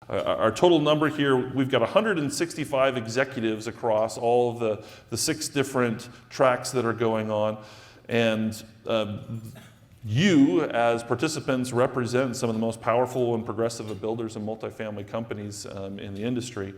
Our total number here, we've got 165 executives across all of the 6 different tracks that are going on. And you, as participants, represent some of the most powerful and progressive builders and multifamily companies in the industry.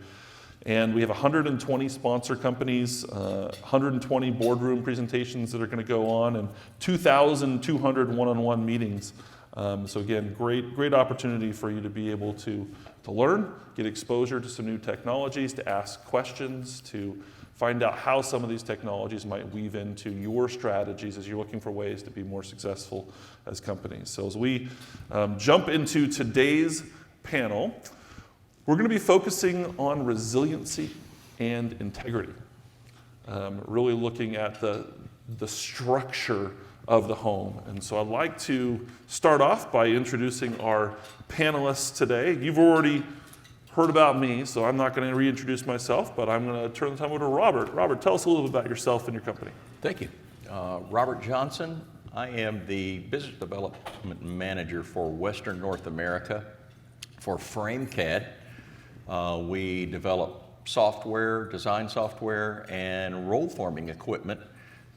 And we have 120 sponsor companies, 120 boardroom presentations that are going to go on, and 2,200 one-on-one meetings. So again, great opportunity for you to be able to learn, get exposure to some new technologies, to ask questions, to find out how some of these technologies might weave into your strategies as you're looking for ways to be more successful as companies. So as we jump into today's panel, we're going to be focusing on resiliency and integrity. Really looking at the structure of the home. And so I'd like to start off by introducing our panelists today. You've already heard about me, so I'm not going to reintroduce myself, but I'm going to turn the time over to Robert. Robert, tell us a little bit about yourself and your company. Thank you. Robert Johnson. I am the Business Development Manager for Western North America for Framecad. We develop software, design software, and roll forming equipment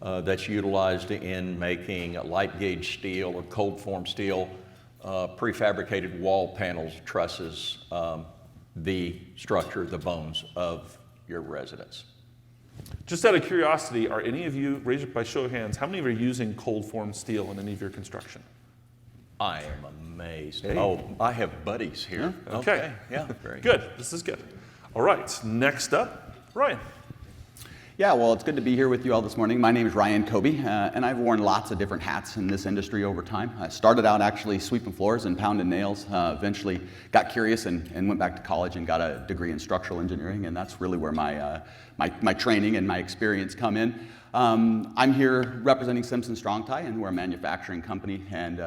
that's utilized in making light gauge steel or cold form steel, prefabricated wall panels, trusses, the structure, the bones of your residence. Just out of curiosity, are any of you, raise it by show of hands, how many of you are using cold form steel in any of your construction? I am amazed. Hey. Oh, I have buddies here. Yeah. Okay. Yeah, very Good. This is good. All right. Next up, Ryan. Yeah, well, it's good to be here with you all this morning. My name is Ryan Kobe, and I've worn lots of different hats in this industry over time. I started out actually sweeping floors and pounding nails, eventually got curious and went back to college and got a degree in structural engineering, and that's really where my training and my experience come in. I'm here representing Simpson Strong-Tie, and we're a manufacturing company, and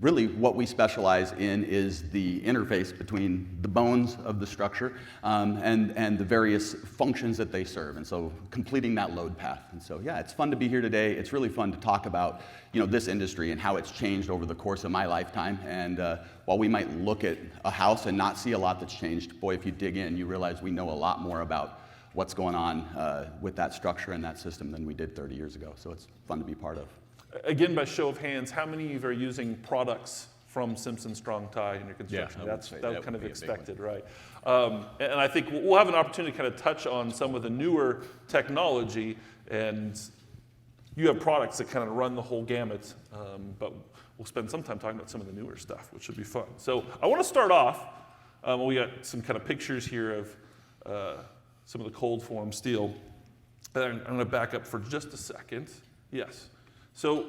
really what we specialize in is the interface between the bones of the structure and the various functions that they serve, and so completing that load path. And so yeah, it's fun to be here today. It's really fun to talk about this industry and how it's changed over the course of my lifetime. And while we might look at a house and not see a lot that's changed, boy, if you dig in, you realize we know a lot more about what's going on with that structure and that system than we did 30 years ago. So it's fun to be part of. Again, by show of hands, how many of you are using products from Simpson Strong-Tie in your construction? Yeah, That's that kind of would be expected, right? And I think we'll have an opportunity to kind of touch on some of the newer technology, and you have products that kind of run the whole gamut, but we'll spend some time talking about some of the newer stuff, which should be fun. So I want to start off, we got some kind of pictures here of some of the cold form steel. And I'm going to back up for just a second. Yes. So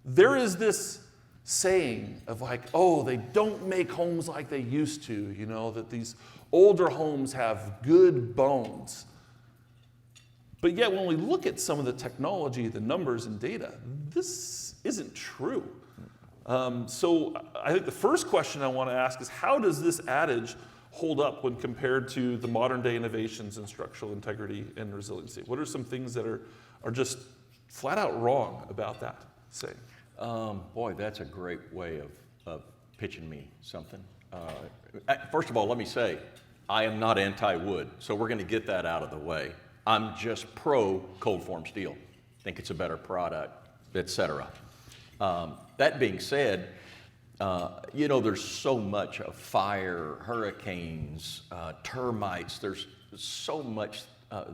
there is this saying of like, oh, they don't make homes like they used to, that these older homes have good bones. But yet when we look at some of the technology, the numbers and data, this isn't true. So I think the first question I want to ask is, how does this adage hold up when compared to the modern day innovations in structural integrity and resiliency? What are some things that are just flat out wrong about that saying? Boy, that's a great way of pitching me something. First of all, let me say, I am not anti-wood, so we're going to get that out of the way. I'm just pro cold form steel. Think it's a better product, etc. That being said, there's so much of fire, hurricanes, termites. There's so much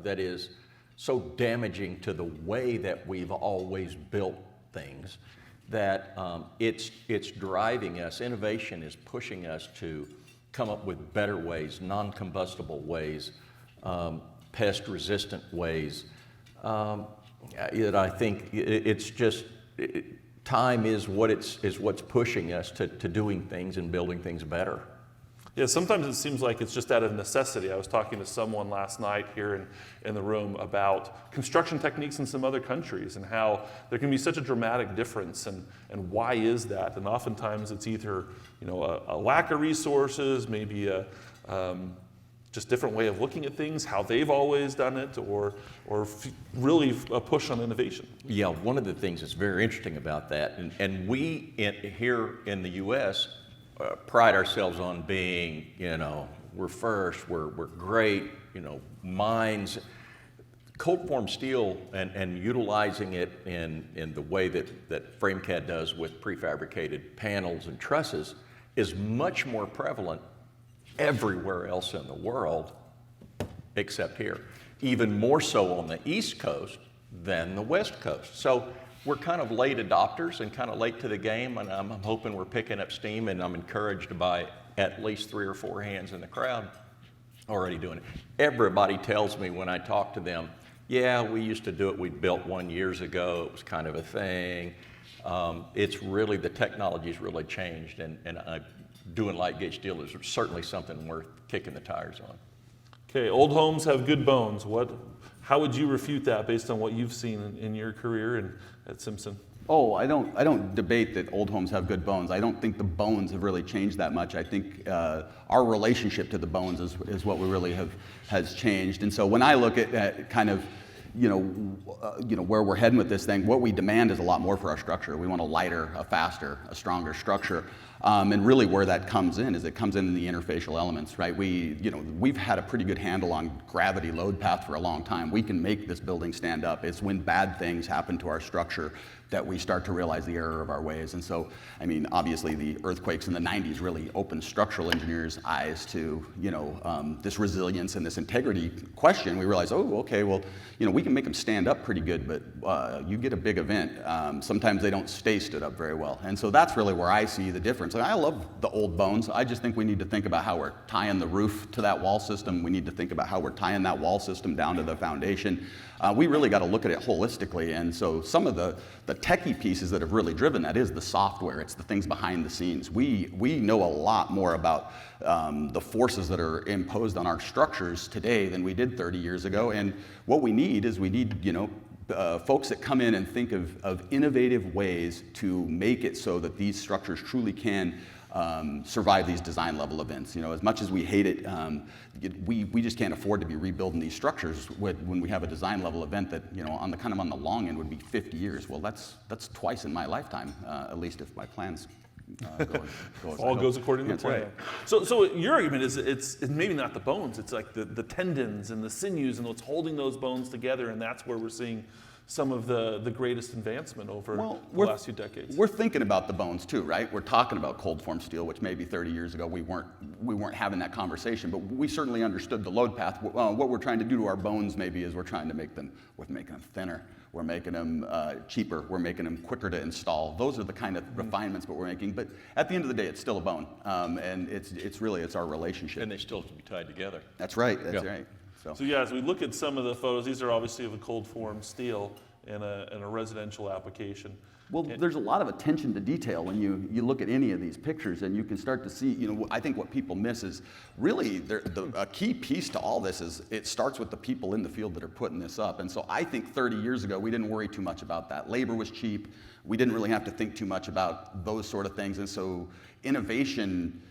that is so damaging to the way that we've always built things that it's driving us. Innovation is pushing us to come up with better ways, non-combustible ways, pest-resistant ways. I think it's just time is what's pushing us to doing things and building things better. Yeah, sometimes it seems like it's just out of necessity. I was talking to someone last night here in the room about construction techniques in some other countries and how there can be such a dramatic difference, and why is that? And oftentimes it's either a lack of resources, maybe a just different way of looking at things, how they've always done it, or really a push on innovation. Yeah, one of the things that's very interesting about that, and we here in the U.S., pride ourselves on being, we're first, we're great, minds. Cold form steel and utilizing it in the way that Framecad does with prefabricated panels and trusses is much more prevalent everywhere else in the world except here. Even more so on the East Coast than the West Coast. So we're kind of late adopters and kind of late to the game, and I'm hoping we're picking up steam, and I'm encouraged by at least 3 or 4 hands in the crowd already doing it. Everybody tells me when I talk to them, yeah, we used to do it, we built one years ago, it was kind of a thing. It's really, the technology's really changed, and doing light gauge steel is certainly something worth kicking the tires on. Okay, old homes have good bones. How would you refute that based on what you've seen in your career and at Simpson? Oh, I don't debate that old homes have good bones. I don't think the bones have really changed that much. I think our relationship to the bones is what we really has changed. And so when I look at kind of where we're heading with this thing, what we demand is a lot more for our structure. We want a lighter, a faster, a stronger structure. And really where that comes in is it comes in the interfacial elements, right? We've had a pretty good handle on gravity load path for a long time. We can make this building stand up. It's when bad things happen to our structure that we start to realize the error of our ways. And so, I mean, obviously the earthquakes in the 90s really opened structural engineers' eyes to, this resilience and this integrity question. We realized, oh, okay, well, we can make them stand up pretty good, but you get a big event, sometimes they don't stay stood up very well. And so that's really where I see the difference. I love the old bones. I just think we need to think about how we're tying the roof to that wall system. We need to think about how we're tying that wall system down to the foundation. We really got to look at it holistically. And so some of the techie pieces that have really driven that is the software. It's the things behind the scenes. We know a lot more about the forces that are imposed on our structures today than we did 30 years ago. And what we need is folks that come in and think of innovative ways to make it so that these structures truly can survive these design level events. As much as we hate it, we just can't afford to be rebuilding these structures when we have a design level event that on the long end would be 50 years. Well, that's twice in my lifetime, at least if my plans all goes according to plan. Right. So your argument is it's maybe not the bones, it's like the tendons and the sinews and what's holding those bones together, and that's where we're seeing some of the greatest advancement over the last few decades. We're thinking about the bones too, right? We're talking about cold form steel, which maybe 30 years ago we weren't having that conversation, but we certainly understood the load path. What we're trying to do to our bones maybe is we're making them thinner. We're making them cheaper. We're making them quicker to install. Those are the kind of refinements that we're making. But at the end of the day, it's still a bone, and it's our relationship. And they still have to be tied together. That's right. That's right. So yeah, as we look at some of the photos, these are obviously of a cold form steel in a residential application. Well, there's a lot of attention to detail when you look at any of these pictures, and you can start to see, I think what people miss is really a key piece to all this is it starts with the people in the field that are putting this up. And so I think 30 years ago, we didn't worry too much about that. Labor was cheap. We didn't really have to think too much about those sort of things. And so innovation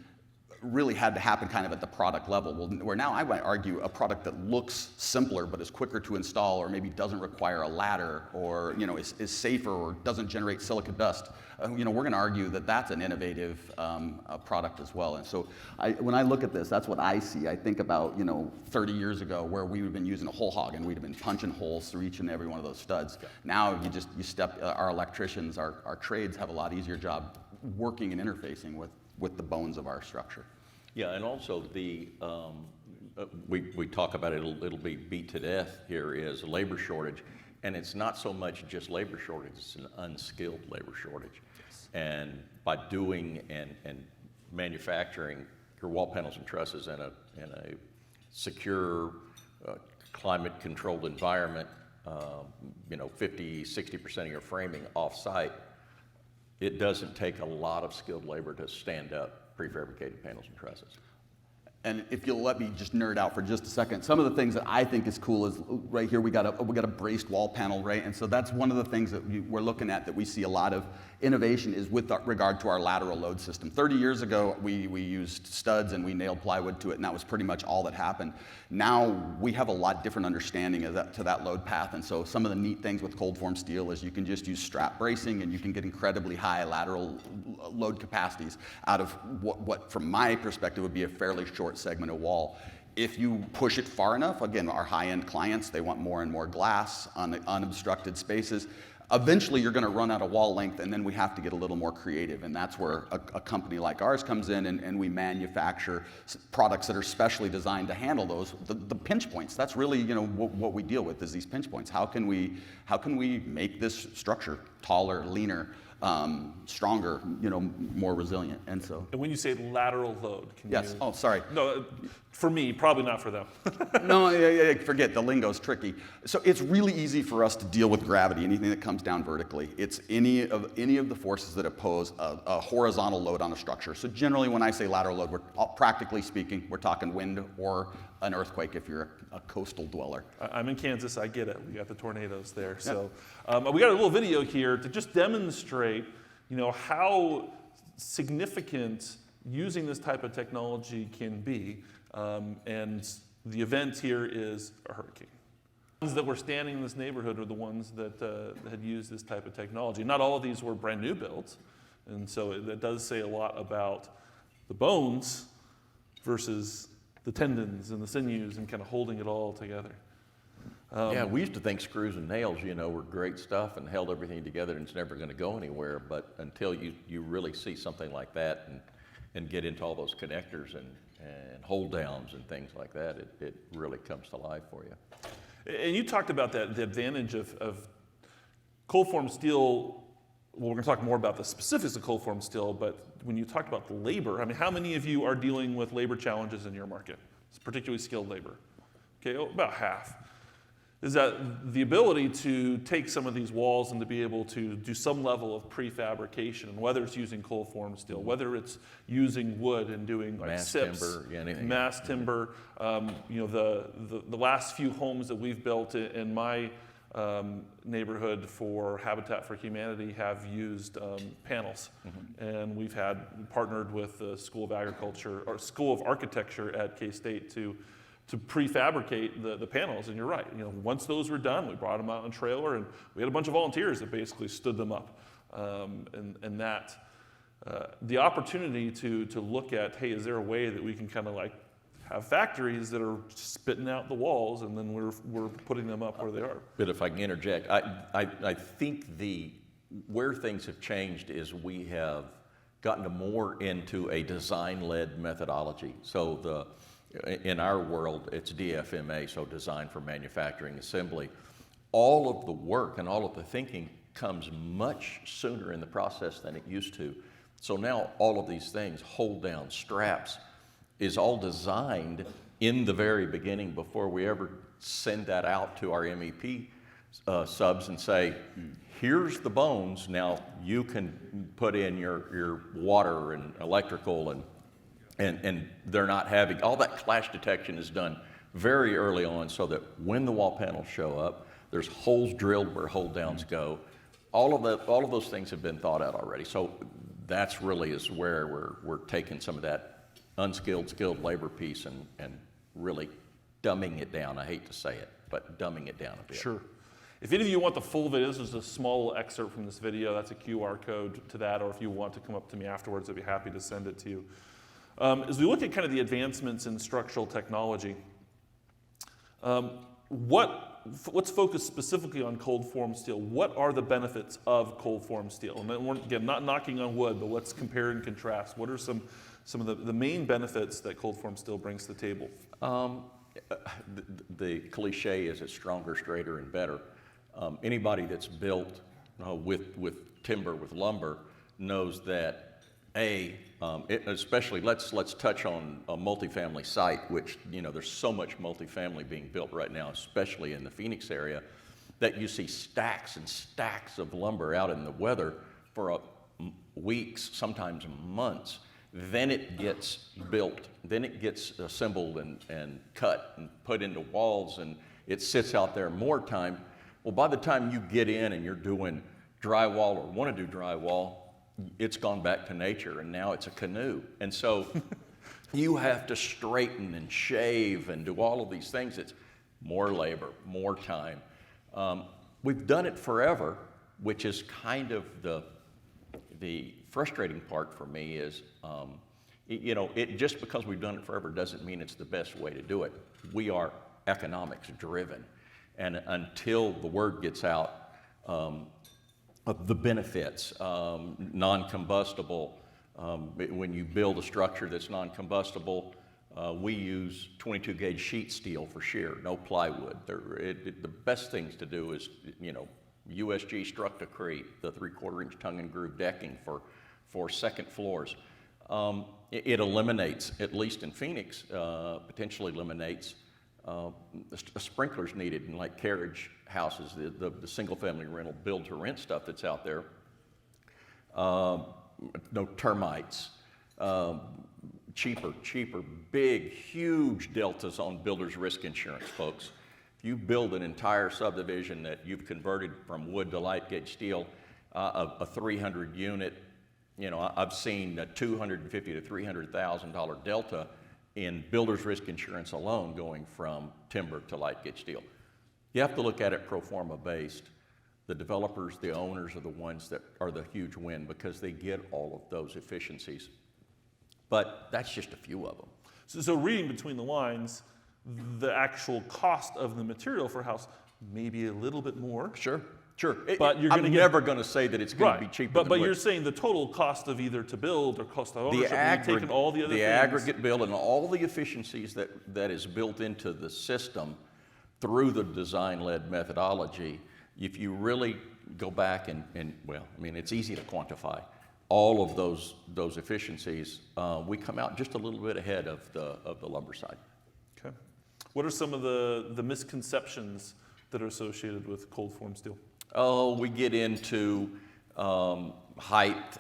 really had to happen kind of at the product level. Where now I might argue a product that looks simpler but is quicker to install, or maybe doesn't require a ladder, or is safer, or doesn't generate silica dust. We're going to argue that that's an innovative product as well. And so when I look at this, that's what I see. I think about 30 years ago where we would have been using a hole hog and we'd have been punching holes through each and every one of those studs. Okay. Now you step. Our electricians, our trades have a lot easier job working and interfacing with the bones of our structure. Yeah, and also we talk about it, it'll be beat to death here, is labor shortage. And it's not so much just labor shortage, it's an unskilled labor shortage. Yes. And by doing and manufacturing your wall panels and trusses in a secure, climate-controlled environment, 50, 60% of your framing off-site, it doesn't take a lot of skilled labor to stand up prefabricated panels and trusses. And if you'll let me just nerd out for just a second, some of the things that I think is cool is right here we got a braced wall panel, right? And so that's one of the things that we're looking at that we see a lot of innovation is with regard to our lateral load system. 30 years ago, we used studs and we nailed plywood to it, and that was pretty much all that happened. Now we have a lot different understanding of that load path, and so some of the neat things with cold form steel is you can just use strap bracing and you can get incredibly high lateral load capacities out of what from my perspective would be a fairly short segment of wall. If you push it far enough, again, our high-end clients, they want more and more glass on the unobstructed spaces. Eventually, you're going to run out of wall length, and then we have to get a little more creative, and that's where a company like ours comes in, and we manufacture products that are specially designed to handle those. The pinch points, that's really what we deal with is these pinch points. How can we make this structure taller, leaner, stronger, more resilient? And so. And when you say lateral load, can yes. you? Oh, sorry. No, for me, probably not for them. No, forget, the lingo's tricky. So it's really easy for us to deal with gravity, anything that comes down vertically. It's any of the forces that oppose a horizontal load on a structure. So generally when I say lateral load, practically speaking, we're talking wind or an earthquake if you're a coastal dweller. I'm in Kansas, I get it. We got the tornadoes there. So we got a little video here to just demonstrate, how significant using this type of technology can be. And the event here is a hurricane. The ones that were standing in this neighborhood are the ones that had used this type of technology. Not all of these were brand new builds. And so that does say a lot about the bones versus the tendons and the sinews and kind of holding it all together. Yeah, we used to think screws and nails, were great stuff and held everything together and it's never going to go anywhere. But until you really see something like that and get into all those connectors and hold downs and things like that, it really comes to life for you. And you talked about the advantage of cold form steel. Well, we're going to talk more about the specifics of cold form steel, but when you talked about the labor, how many of you are dealing with labor challenges in your market, particularly skilled labor? Okay, about half. Is that the ability to take some of these walls and to be able to do some level of prefabrication, and whether it's using cold form steel, whether it's using wood and doing like mass SIPs, timber, anything. mass timber. The last few homes that we've built in my neighborhood for Habitat for Humanity have used panels, and we've partnered with the School of Agriculture or School of Architecture at K-State to prefabricate the panels. And you're right, once those were done, we brought them out on a trailer, and we had a bunch of volunteers that basically stood them up. And that the opportunity to look at, hey, is there a way that we can kind of like have factories that are spitting out the walls, and then we're putting them up where they are. But if I can interject, I think where things have changed is we have gotten more into a design-led methodology. So in our world, it's DFMA, so Design for Manufacturing Assembly. All of the work and all of the thinking comes much sooner in the process than it used to. So now all of these things, hold down, straps, is all designed in the very beginning before we ever send that out to our MEP subs and say, here's the bones, now you can put in your water and electrical, and they're not having, all that clash detection is done very early on so that when the wall panels show up, there's holes drilled where hold downs go. All of those things have been thought out already. So that's really is where we're taking some of that unskilled, skilled labor piece and really dumbing it down. I hate to say it, but dumbing it down a bit. Sure. If any of you want the full video, this is a small excerpt from this video. That's a QR code to that, or if you want to come up to me afterwards, I'd be happy to send it to you. As we look at kind of the advancements in structural technology, let's focus specifically on cold form steel. What are the benefits of cold form steel? And then again, not knocking on wood, but let's compare and contrast. What are some of the main benefits that cold form steel brings to the table? The cliche is it's stronger, straighter, and better. Anybody that's built with timber, with lumber, knows that especially let's touch on a multifamily site, which there's so much multifamily being built right now, especially in the Phoenix area, that you see stacks and stacks of lumber out in the weather for weeks, sometimes months. then it gets built, then it gets assembled and cut and put into walls, and it sits out there more time. Well, by the time you get in and you're doing drywall or want to do drywall, it's gone back to nature, and now it's a canoe. And so you have to straighten and shave and do all of these things. It's more labor, more time. We've done it forever, which is kind of the frustrating part for me is, just because we've done it forever doesn't mean it's the best way to do it. We are economics driven. And until the word gets out of the benefits, non-combustible, when you build a structure that's non-combustible, we use 22 gauge sheet steel for shear, no plywood. The best things to do is, USG Structacrete, the 3/4 inch tongue and groove decking for second floors. It eliminates, at least in Phoenix, potentially eliminates sprinklers needed in like carriage houses, the single family rental build to rent stuff that's out there. No termites, cheaper, big, huge deltas on builder's risk insurance, folks. If you build an entire subdivision that you've converted from wood to light gauge steel, a 300 unit, I've seen a $250,000 to $300,000 delta in builder's risk insurance alone going from timber to light gauge steel. You have to look at it pro forma based. The developers, the owners are the ones that are the huge win because they get all of those efficiencies. But that's just a few of them. So reading between the lines, the actual cost of the material for a house may be a little bit more. Sure. But I'm never going to say that it's going to be cheaper. But you're saying the total cost of either to build or cost of ownership, you've taken all the other things. The aggregate build and all the efficiencies that is built into the system through the design-led methodology. If you really go back and it's easy to quantify all of those efficiencies. We come out just a little bit ahead of the lumber side. Okay. What are some of the misconceptions that are associated with cold form steel? Oh, we get into height,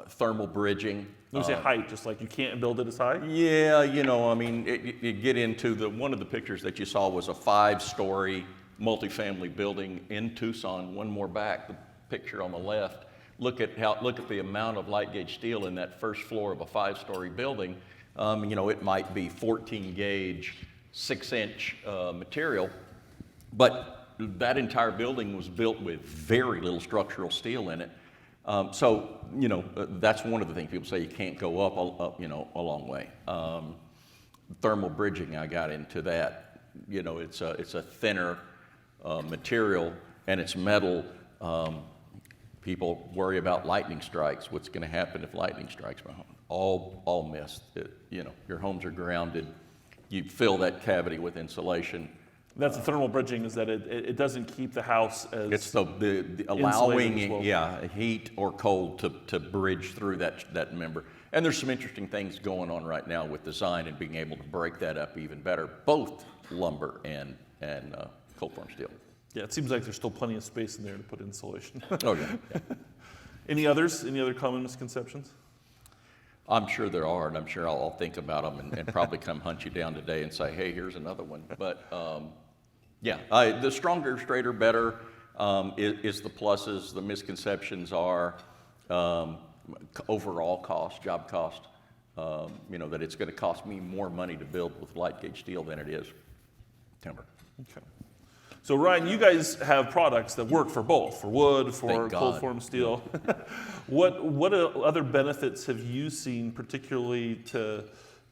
thermal bridging. When you say height, just like you can't build it as high? Yeah, you get into one of the pictures that you saw was a 5-story multifamily building in Tucson. One more back, the picture on the left. Look at the amount of light gauge steel in that first floor of a 5-story building. It might be 14 gauge, 6-inch material, but that entire building was built with very little structural steel in it. That's one of the things people say you can't go up a long way. Thermal bridging, I got into that. It's a thinner material and it's metal. People worry about lightning strikes. What's going to happen if lightning strikes my home? All missed. Your homes are grounded. You fill that cavity with insulation. That's the thermal bridging, is that it doesn't keep the house as it's the allowing heat or cold to bridge through that member. And there's some interesting things going on right now with design and being able to break that up even better, both lumber and cold form steel. Yeah, it seems like there's still plenty of space in there to put insulation. Oh yeah. Any others? Any other common misconceptions? I'm sure there are, and I'm sure I'll think about them and probably come hunt you down today and say, hey, here's another one. But the stronger, straighter, better is the pluses. The misconceptions are overall cost, job cost. That it's going to cost me more money to build with light gauge steel than it is timber. Okay. So Ryan, you guys have products that work for both, for wood, for cold form steel. What other benefits have you seen, particularly to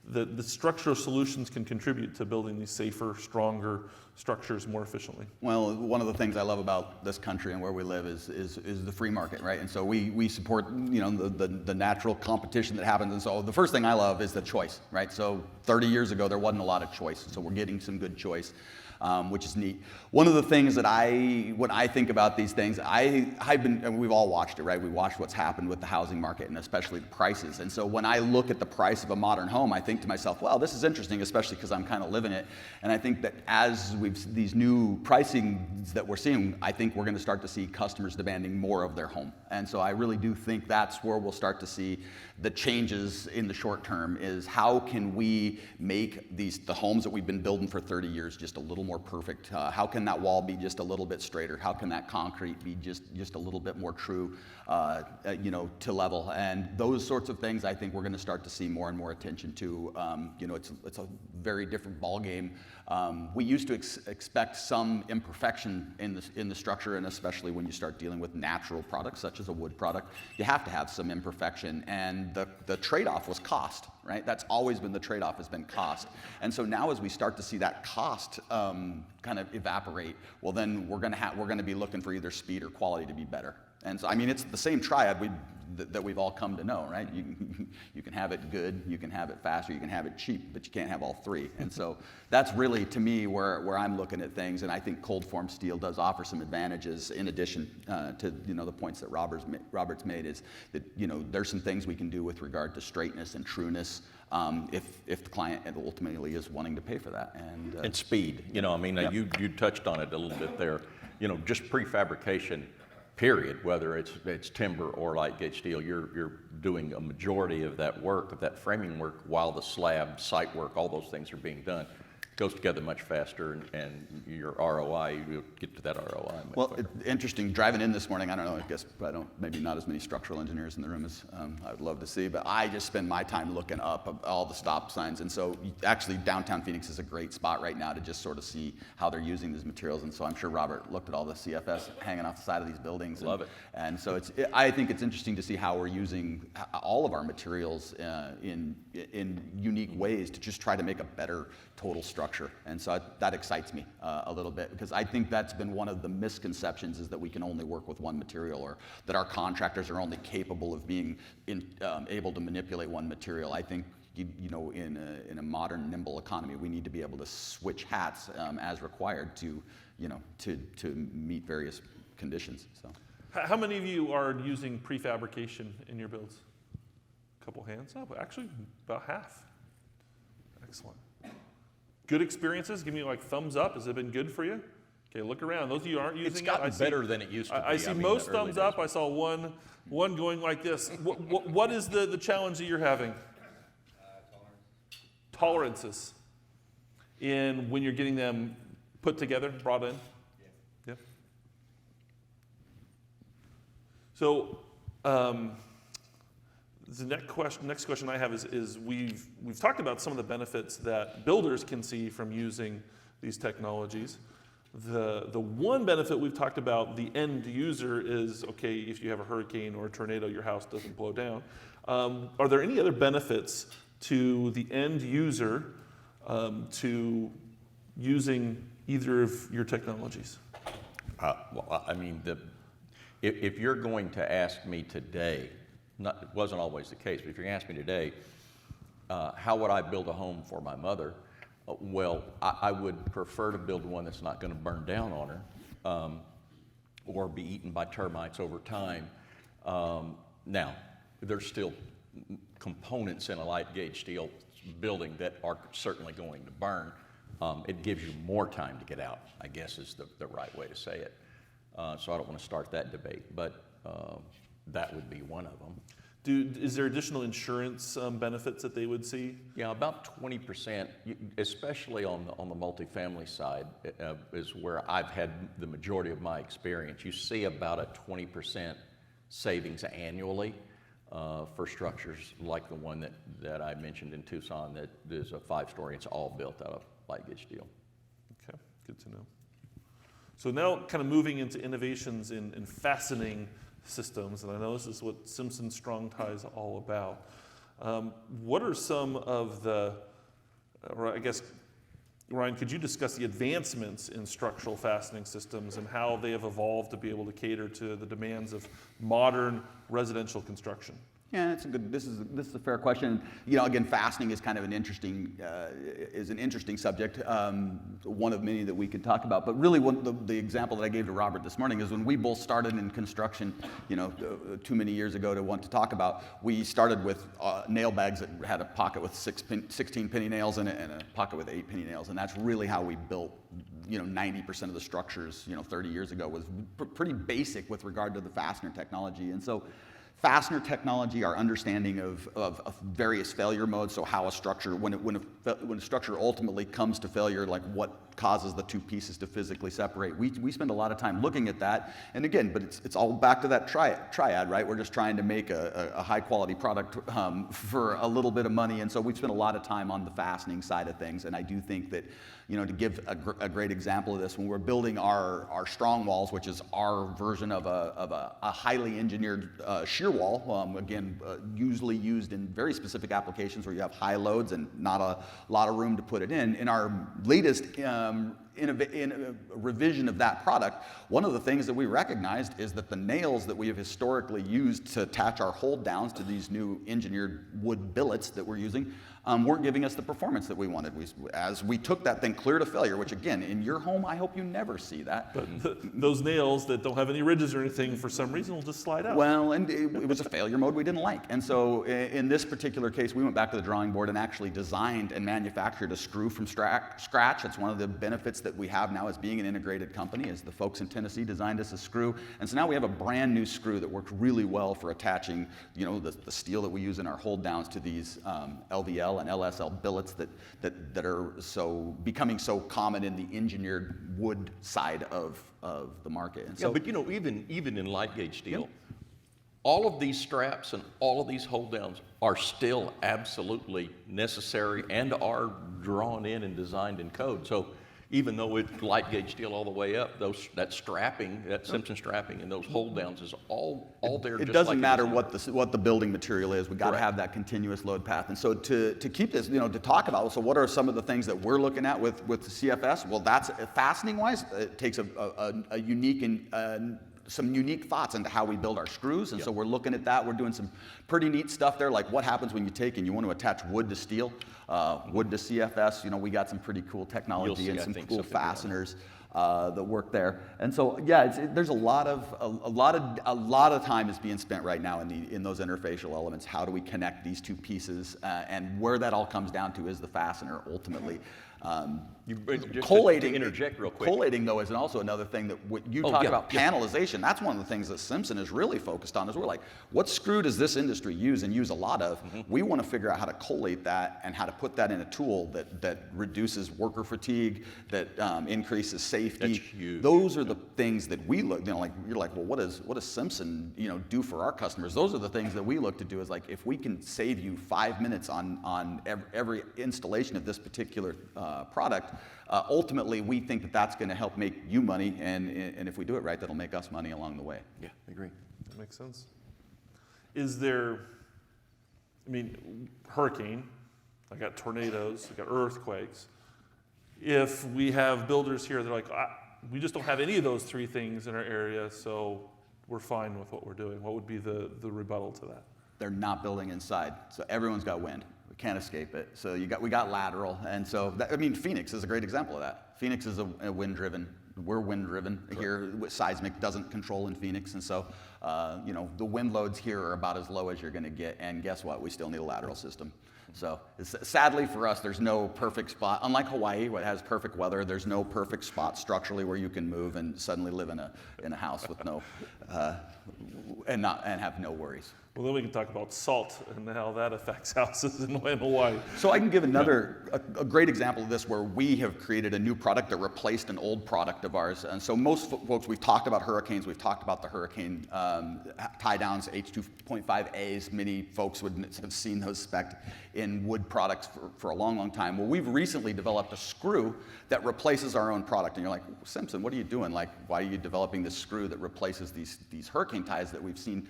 the structural solutions can contribute to building these safer, stronger structures more efficiently? Well, one of the things I love about this country and where we live is the free market, right? And so we support the natural competition that happens. And so the first thing I love is the choice, right? So 30 years ago there wasn't a lot of choice, so we're getting some good choice. which is neat. One of the things that when I think about these things, and we've all watched it, right? We watched what's happened with the housing market and especially the prices. And so when I look at the price of a modern home, I think to myself, well, this is interesting, especially because I'm kind of living it. And I think that as these new pricings that we're seeing, I think we're going to start to see customers demanding more of their home. And so I really do think that's where we'll start to see the changes in the short term, is how can we make the homes that we've been building for 30 years just a little more perfect? How can that wall be just a little bit straighter? How can that concrete be just a little bit more true, to level? And those sorts of things, I think we're going to start to see more and more attention to. It's a very different ball game. We used to expect some imperfection in the structure, and especially when you start dealing with natural products such as a wood product, you have to have some imperfection. And the trade-off was cost, right? That's always been the trade-off, has been cost. And so now as we start to see that cost kind of evaporate, well, then we're going to be looking for either speed or quality to be better. And so, I mean, it's the same triad that we've all come to know, right? You can have it good, you can have it faster, you can have it cheap, but you can't have all three. And so that's really, to me, where I'm looking at things. And I think cold form steel does offer some advantages in addition to the points that Robert's made, is that there's some things we can do with regard to straightness and trueness, if the client ultimately is wanting to pay for that. And speed. Yep. You touched on it a little bit there. Just prefabrication. Period. Whether it's timber or light gauge steel, you're doing a majority of that work, of that framing work, while the slab, site work, all those things are being done. Goes together much faster, and your ROI, you'll get to that ROI much Well, quicker. interesting, driving in this morning, I don't know, I guess maybe not as many structural engineers in the room as I would love to see, but I just spend my time looking up all the stop signs. And so actually downtown Phoenix is a great spot right now to just sort of see how they're using these materials. And so I'm sure Robert looked at all the CFS hanging off the side of these buildings. Love it. And so I think it's interesting to see how we're using all of our materials in unique ways to just try to make a better total structure. And so that excites me a little bit, because I think that's been one of the misconceptions, is that we can only work with one material, or that our contractors are only capable of being able to manipulate one material. I think in a modern, nimble economy, we need to be able to switch hats as required to meet various conditions. So, How many of you are using prefabrication in your builds? A couple hands up. Actually, about half. Excellent. Good experiences? Give me like thumbs up. Has it been good for you? Okay, look around. Those of you who aren't using It's gotten better than it used to be. I see most thumbs up. I saw one going like this. What is the challenge that you're having? Tolerances. In when you're getting them put together, brought in? Yeah. So, the next question I have is we've talked about some of the benefits that builders can see from using these technologies. The one benefit we've talked about, the end user, is, okay, if you have a hurricane or a tornado, your house doesn't blow down. Are there any other benefits to the end user to using either of your technologies? If you're going to ask me today, it wasn't always the case, but if you're going to ask me today, how would I build a home for my mother? I would prefer to build one that's not going to burn down on her or be eaten by termites over time. Now, there's still components in a light gauge steel building that are certainly going to burn. It gives you more time to get out, I guess is the right way to say it. So I don't want to start that debate, but that would be one of them. Is there additional insurance benefits that they would see? Yeah, about 20%, especially on the multifamily side, is where I've had the majority of my experience. You see about a 20% savings annually for structures like the one that I mentioned in Tucson that is a 5-story. It's all built out of light gauge steel. Okay, good to know. So now kind of moving into innovations in fastening systems, and I know this is what Simpson Strong Tie is all about. What are some of or I guess, Ryan, could you discuss the advancements in structural fastening systems and how they have evolved to be able to cater to the demands of modern residential construction? Yeah, it's a good. This is a fair question. You know, again, fastening is kind of an interesting subject, one of many that we could talk about. But really, the example that I gave to Robert this morning is when we both started in construction. You know, too many years ago to want to talk about. We started with nail bags that had a pocket with 16 penny nails in it and a pocket with 8 penny nails, and that's really how we built. You know, 90% of the structures, 30 years ago was pretty basic with regard to the fastener technology, and so. Fastener technology, our understanding of various failure modes, so how a structure, when a structure ultimately comes to failure, like what causes the two pieces to physically separate. We spend a lot of time looking at that, and again, but it's all back to that triad, right? We're just trying to make a high quality product for a little bit of money, and so we've spent a lot of time on the fastening side of things, and I do think that, to give a great example of this, when we're building our strong walls, which is our version of a highly engineered shear wall, usually used in very specific applications where you have high loads and not a lot of room to put it in. In our latest revision of that product, one of the things that we recognized is that the nails that we have historically used to attach our hold downs to these new engineered wood billets that we're using weren't giving us the performance that we wanted. As we took that thing clear to failure, which again, in your home, I hope you never see that. But those nails that don't have any ridges or anything, for some reason, will just slide out. Well, and it was a failure mode we didn't like. And so in this particular case, we went back to the drawing board and actually designed and manufactured a screw from scratch. It's one of the benefits that we have now as being an integrated company, is the folks in Tennessee designed us a screw. And so now we have a brand new screw that works really well for attaching, the steel that we use in our hold downs to these LVL and LSL billets that are becoming so common in the engineered wood side of the market. And so, but even in light gauge steel, all of these straps and all of these hold downs are still absolutely necessary and are drawn in and designed in code. So even though it's light gauge steel all the way up, that strapping, that Simpson strapping and those hold downs is all there. It doesn't matter what the building material is. We got to have that continuous load path. And so to keep this, to talk about, so what are some of the things that we're looking at with the CFS? Well, that's fastening wise. It takes a unique and some unique thoughts into how we build our screws, and so we're looking at that. We're doing some pretty neat stuff there, like what happens when you take and you want to attach wood to steel, wood to CFS. We got some pretty cool technology and some cool fasteners that work there. And so there's a lot of time is being spent right now in those interfacial elements. How do we connect these two pieces, and where that all comes down to is the fastener ultimately. Collating, to interject real quick. Collating, though, is also another thing that you talk about panelization. That's one of the things that Simpson is really focused on. Is we're like, what screw does this industry use and use a lot of? Mm-hmm. We want to figure out how to collate that and how to put that in a tool that reduces worker fatigue, that increases safety. That's huge. Those are the things that we look. You're like, well, what does Simpson do for our customers? Those are the things that we look to do. Is like, if we can save you 5 minutes on every installation of this particular product, ultimately we think that that's going to help make you money, and if we do it right, that'll make us money along the way. Yeah, I agree. That makes sense. Is there, hurricane, I got tornadoes, I got earthquakes. If we have builders here, they're like, we just don't have any of those three things in our area, so we're fine with what we're doing. What would be the rebuttal to that? They're not building inside, so everyone's got wind. Can't escape it. So we got lateral, and so Phoenix is a great example of that. Phoenix is a wind-driven. We're wind-driven here. Seismic doesn't control in Phoenix, and so the wind loads here are about as low as you're going to get. And guess what? We still need a lateral system. So sadly for us, there's no perfect spot. Unlike Hawaii, what has perfect weather, there's no perfect spot structurally where you can move and suddenly live in a house with no and have no worries. Well, then we can talk about salt and how that affects houses in Hawaii. So I can give a great example of this where we have created a new product that replaced an old product of ours. And so most folks, we've talked about hurricanes, we've talked about the hurricane tie downs, H2.5As. Many folks would have seen those spec'd in wood products for a long, long time. Well, we've recently developed a screw that replaces our own product. And you're like, Simpson, what are you doing? Like, why are you developing this screw that replaces these hurricane ties that we've seen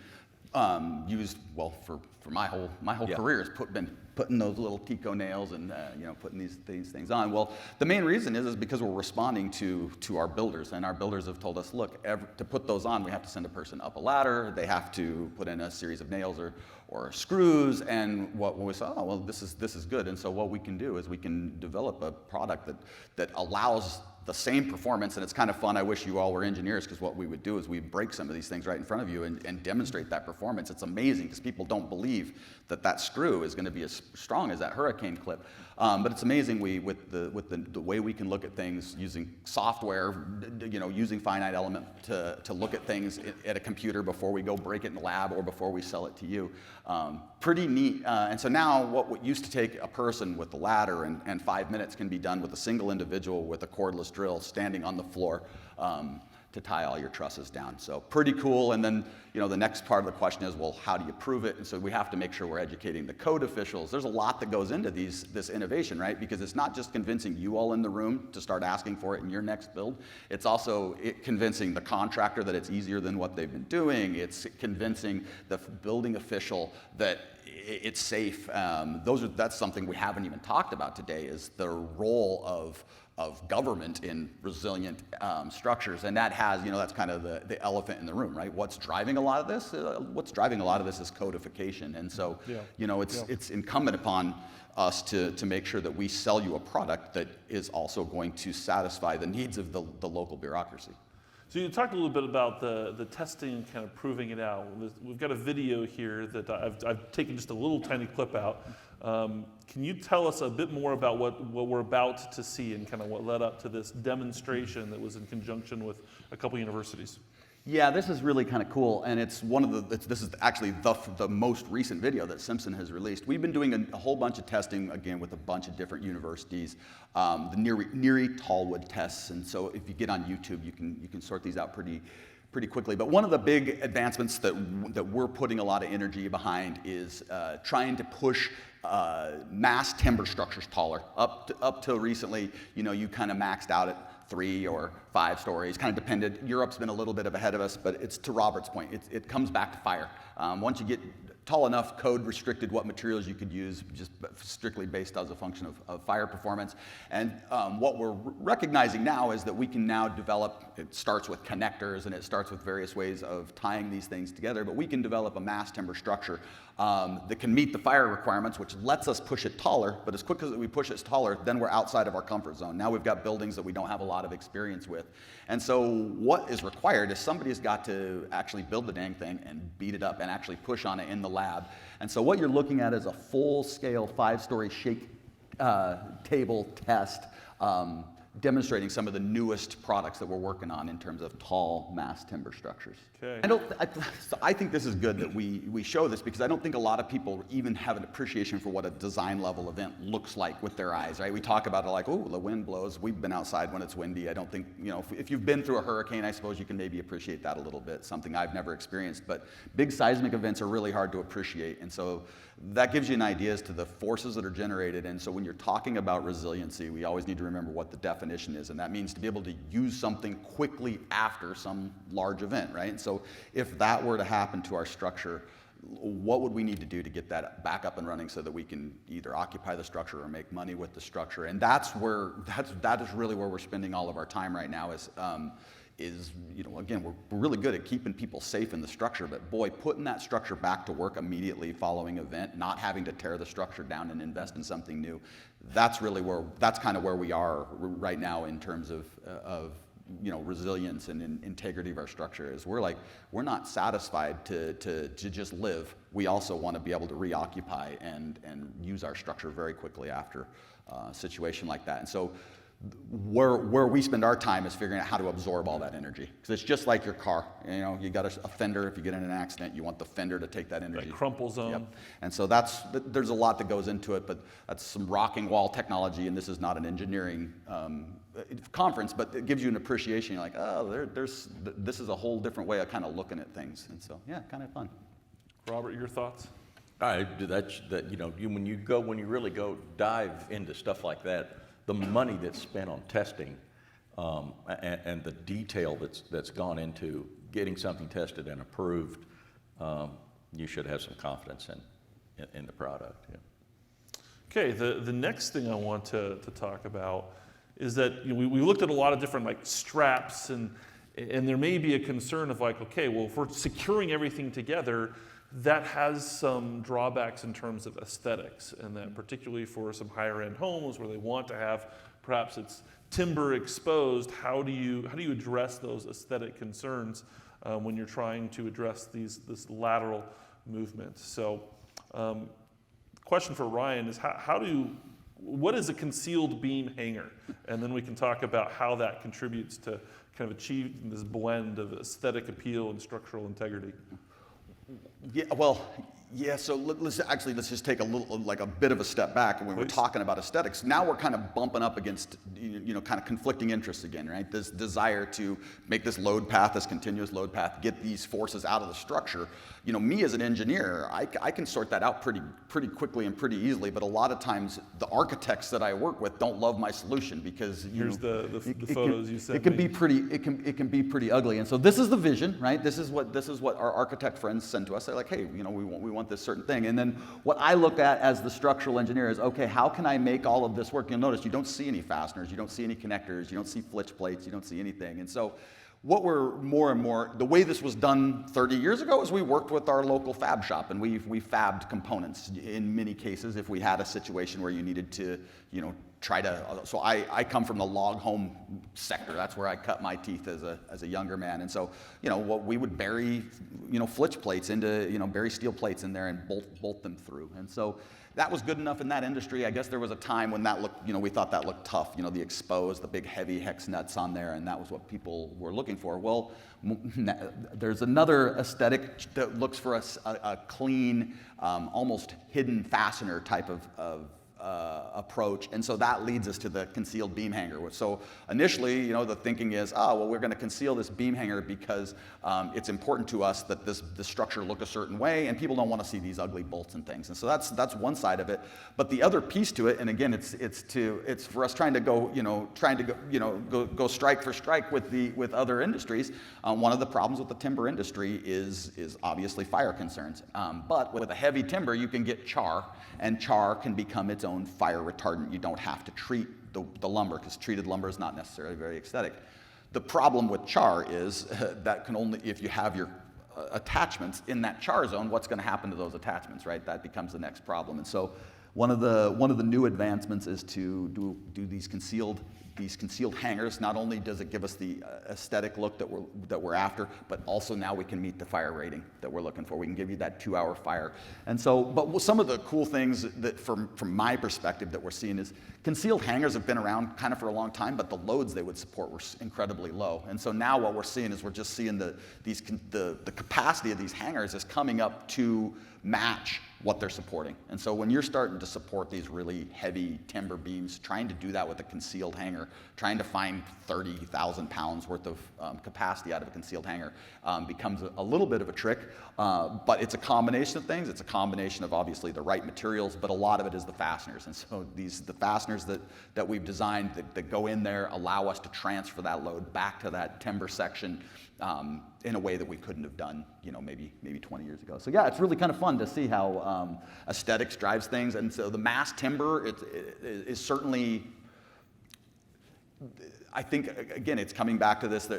used, well, for my whole career has been putting those little Tico nails and putting these things on. Well, the main reason is because we're responding to our builders, and our builders have told us, look, to put those on, we have to send a person up a ladder. They have to put in a series of nails or screws. And what we saw, oh, well, this is good. And so what we can do is we can develop a product that allows the same performance, and it's kind of fun. I wish you all were engineers, because what we would do is we'd break some of these things right in front of you and demonstrate that performance. It's amazing, because people don't believe that screw is going to be as strong as that hurricane clip. But it's amazing with the way we can look at things using software, using finite element to look at things at a computer before we go break it in the lab or before we sell it to you. Pretty neat. And so now what used to take a person with the ladder and 5 minutes can be done with a single individual with a cordless drill standing on the floor to tie all your trusses down. So pretty cool. And then the next part of the question is, well, how do you prove it? And so we have to make sure we're educating the code officials. There's a lot that goes into this innovation, right? Because it's not just convincing you all in the room to start asking for it in your next build. It's also convincing the contractor that it's easier than what they've been doing. It's convincing the building official that it's safe. That's something we haven't even talked about today, is the role of government in resilient structures, and that has, that's kind of the elephant in the room, right? What's driving a lot of this? What's driving a lot of this is codification, and so it's incumbent upon us to make sure that we sell you a product that is also going to satisfy the needs of the local bureaucracy. So you talked a little bit about the testing and kind of proving it out. We've got a video here that I've taken just a little tiny clip out. Can you tell us a bit more about what we're about to see and kind of what led up to this demonstration that was in conjunction with a couple universities? Yeah, this is really kind of cool, and it's this is actually the most recent video that Simpson has released. We've been doing a whole bunch of testing, again, with a bunch of different universities, the Neary Tallwood tests, and so if you get on YouTube, you can sort these out pretty quickly. But one of the big advancements that we're putting a lot of energy behind is trying to push mass timber structures taller. Up till recently, you kind of maxed out at 3 or 5 stories, kind of depended. Europe's been a little bit ahead of us, but it's to Robert's point. It comes back to fire. Once you get tall enough, code restricted what materials you could use, just strictly based as a function of fire performance. And what we're recognizing now is that we can now develop, it starts with connectors and it starts with various ways of tying these things together, but we can develop a mass timber structure that can meet the fire requirements, which lets us push it taller, but as quick as we push it taller, then we're outside of our comfort zone. Now we've got buildings that we don't have a lot of experience with. And so what is required is somebody's got to actually build the dang thing and beat it up and actually push on it in the lab. And so what you're looking at is a full-scale 5-story shake table test demonstrating some of the newest products that we're working on in terms of tall mass timber structures. Okay. I think this is good that we show this, because I don't think a lot of people even have an appreciation for what a design level event looks like with their eyes, right? We talk about it like, oh, the wind blows. We've been outside when it's windy. I don't think, if you've been through a hurricane, I suppose you can maybe appreciate that a little bit, something I've never experienced. But big seismic events are really hard to appreciate. And so that gives you an idea as to the forces that are generated. And so when you're talking about resiliency, we always need to remember what the definition is. And that means to be able to use something quickly after some large event, right? And so if that were to happen to our structure, what would we need to do to get that back up and running so that we can either occupy the structure or make money with the structure? And that is really where we're spending all of our time right now is again, we're really good at keeping people safe in the structure, but boy, putting that structure back to work immediately following event, not having to tear the structure down and invest in something new, that's kind of where we are right now in terms of resilience and integrity of our structure. Is we're not satisfied to just live. We also want to be able to reoccupy and use our structure very quickly after a situation like that. And so where we spend our time is figuring out how to absorb all that energy, because it's just like your car. You got a fender. If you get in an accident, you want the fender to take that energy. That crumple zone. Yep. And so there's a lot that goes into it, but that's some rocking wall technology. And this is not an engineering conference, but it gives you an appreciation. You're like, oh, this is a whole different way of kind of looking at things. And so yeah, kind of fun. Robert, your thoughts? When you really go dive into stuff like that, the money that's spent on testing and the detail that's gone into getting something tested and approved, you should have some confidence in the product. Yeah. Okay, the next thing I want to talk about is that we looked at a lot of different like straps, and there may be a concern of like, okay, well, if we're securing everything together, that has some drawbacks in terms of aesthetics, and that particularly for some higher end homes where they want to have, perhaps it's timber exposed, how do you address those aesthetic concerns when you're trying to address this lateral movement? So question for Ryan is what is a concealed beam hanger? And then we can talk about how that contributes to kind of achieving this blend of aesthetic appeal and structural integrity. Yeah, well, yeah, so let's just take a bit of a step back. When we're talking about aesthetics, now we're kind of bumping up against, kind of conflicting interests again, right? This desire to make this load path, this continuous load path, get these forces out of the structure. Me as an engineer, I can sort that out pretty quickly and pretty easily, but a lot of times the architects that I work with don't love my solution because here's the photos you sent it can be pretty ugly. And so this is the vision, right? This is what our architect friends send to us. They're like, hey, we want this certain thing. And then what I look at as the structural engineer is, okay, how can I make all of this work? You'll notice you don't see any fasteners, you don't see any connectors, you don't see flitch plates, you don't see anything. And so what we're more and more, the way this was done 30 years ago is we worked with our local fab shop, and we fabbed components in many cases if we had a situation where you needed to, so I come from the log home sector. That's where I cut my teeth as a younger man. And so, what we would bury, flitch plates into, bury steel plates in there and bolt them through. And so that was good enough in that industry. I guess there was a time when that looked, we thought that looked tough, the exposed, the big heavy hex nuts on there, and that was what people were looking for. Well, there's another aesthetic that looks for a clean, almost hidden fastener type of approach, and so that leads us to the concealed beam hanger. So initially, the thinking is, we're going to conceal this beam hanger because it's important to us that the structure look a certain way, and people don't want to see these ugly bolts and things. And so that's one side of it. But the other piece to it, and again, it's for us trying to go strike for strike with other industries. One of the problems with the timber industry is obviously fire concerns. But with a heavy timber, you can get char, and char can become its own fire retardant. You don't have to treat the lumber, because treated lumber is not necessarily very aesthetic. The problem with char is that can only, if you have your attachments in that char zone, what's going to happen to those attachments, right? That becomes the next problem. And so one of the new advancements is to do these concealed hangers. Not only does it give us the aesthetic look that we're after, but also now we can meet the fire rating that we're looking for. We can give you that 2-hour fire. And so, but some of the cool things that from my perspective that we're seeing is concealed hangers have been around kind of for a long time, but the loads they would support were incredibly low. And so now what we're seeing is we're just seeing the capacity of these hangers is coming up to match what they're supporting. And so when you're starting to support these really heavy timber beams, trying to do that with a concealed hanger, trying to find 30,000 pounds worth of capacity out of a concealed hanger becomes a little bit of a trick, but it's a combination of things. It's a combination of obviously the right materials, but a lot of it is the fasteners. And so the fasteners that we've designed that go in there allow us to transfer that load back to that timber section in a way that we couldn't have done, maybe 20 years ago. So yeah, it's really kind of fun to see how aesthetics drives things. And so the mass timber is certainly, I think, again, it's coming back to this.